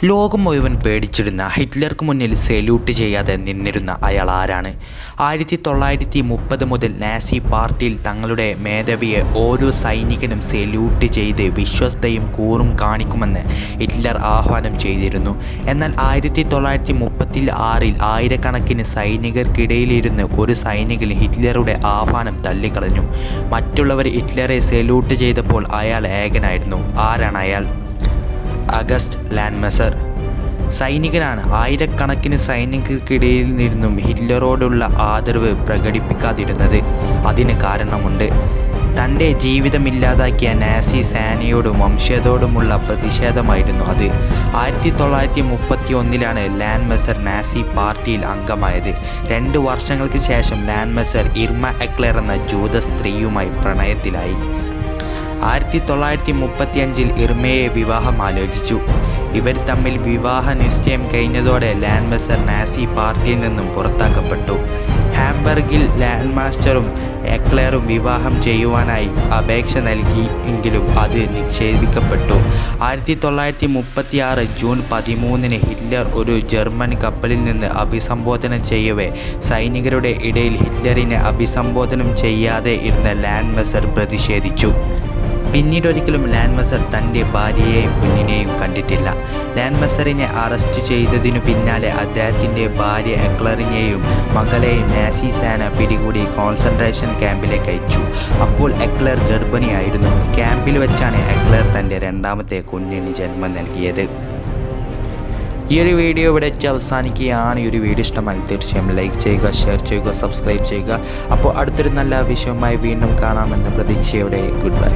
ലോകം മുഴുവൻ പേടിച്ചിരുന്ന ഹിറ്റ്ലർക്ക് മുന്നിൽ സല്യൂട്ട് ചെയ്യാതെ നിന്നിരുന്ന അയാൾ ആരാണ്? 1930 മുതൽ നാസി പാർട്ടിയിൽ തങ്ങളുടെ മേധാവിയെ ഓരോ സൈനികനും സല്യൂട്ട് ചെയ്ത് വിശ്വസ്തയും കൂറും കാണിക്കുമെന്ന് ഹിറ്റ്ലർ ആഹ്വാനം ചെയ്തിരുന്നു. എന്നാൽ 1936 ആയിരക്കണക്കിന് സൈനികർക്കിടയിലിരുന്ന് ഒരു സൈനികൻ ഹിറ്റ്ലറുടെ ആഹ്വാനം തള്ളിക്കളഞ്ഞു. മറ്റുള്ളവർ ഹിറ്റ്ലറെ സല്യൂട്ട് ചെയ്തപ്പോൾ അയാൾ ഏകനായിരുന്നു. ആരാണ് അയാൾ? അഗസ്റ്റ് ലാൻഡ്മെസർ സൈനികനാണ്. ആയിരക്കണക്കിന് സൈനികർക്കിടയിൽ നിന്നും ഹിറ്റ്ലറോടുള്ള ആദരവ് പ്രകടിപ്പിക്കാതിരുന്നത്. അതിന് കാരണമുണ്ട്. തൻ്റെ ജീവിതമില്ലാതാക്കിയ നാസി സേനയോടും വംശത്തോടുമുള്ള പ്രതിഷേധമായിരുന്നു അത്. 1931 ലാൻഡ്മെസർ നാസി പാർട്ടിയിൽ അംഗമായത്. 2 വർഷങ്ങൾക്ക് ശേഷം ലാൻഡ്മെസർ ഇർമ എക്ലർ എന്ന ജൂത സ്ത്രീയുമായി പ്രണയത്തിലായി. 1935 ഇർമയെ വിവാഹം ആലോചിച്ചു. ഇവർ തമ്മിൽ വിവാഹ നിശ്ചയം കഴിഞ്ഞതോടെ ലാൻഡ്മെസർ നാസി പാർട്ടിയിൽ നിന്നും പുറത്താക്കപ്പെട്ടു. ഹാംബർഗിൽ ലാൻഡ്മാസ്റ്ററും എക്ലറും വിവാഹം ചെയ്യുവാനായി അപേക്ഷ നൽകി എങ്കിലും അത് നിഷേധിക്കപ്പെട്ടു. 1936 ജൂൺ 13 ഹിറ്റ്ലർ ഒരു ജർമ്മൻ കപ്പലിൽ നിന്ന് അഭിസംബോധന ചെയ്യവേ സൈനികരുടെ ഇടയിൽ ഹിറ്റ്ലറിനെ അഭിസംബോധനം ചെയ്യാതെ ഇരുന്ന ലാൻഡ്മെസർ പ്രതിഷേധിച്ചു. പിന്നീടൊരിക്കലും ലാൻഡ്മെസർ തൻ്റെ ഭാര്യയെയും കുഞ്ഞിനെയും കണ്ടിട്ടില്ല. ലാൻഡ്മെസറിനെ അറസ്റ്റ് ചെയ്തതിനു പിന്നാലെ അദ്ദേഹത്തിൻ്റെ ഭാര്യ എക്ലറിനെയും മകളെയും നാസി സേന പിടികൂടി കോൺസെൻട്രേഷൻ ക്യാമ്പിലേക്ക് അയച്ചു. അപ്പോൾ എക്ലർ ഗർഭിണിയായിരുന്നു. ക്യാമ്പിൽ വെച്ചാണ് എക്ലർ തൻ്റെ 2ാമത്തെ കുഞ്ഞിന് ജന്മം നൽകിയത്. ഈ ഒരു വീഡിയോ ഇവിടെ വെച്ച് അവസാനിക്കുകയാണ്. ഈ ഒരു വീഡിയോ ഇഷ്ടമായി തീർച്ചയായും ലൈക്ക് ചെയ്യുക, ഷെയർ ചെയ്യുക, സബ്സ്ക്രൈബ് ചെയ്യുക. അപ്പോൾ അടുത്തൊരു നല്ല വിഷയവുമായി വീണ്ടും കാണാമെന്ന പ്രതീക്ഷയോടെ ഗുഡ് ബൈ.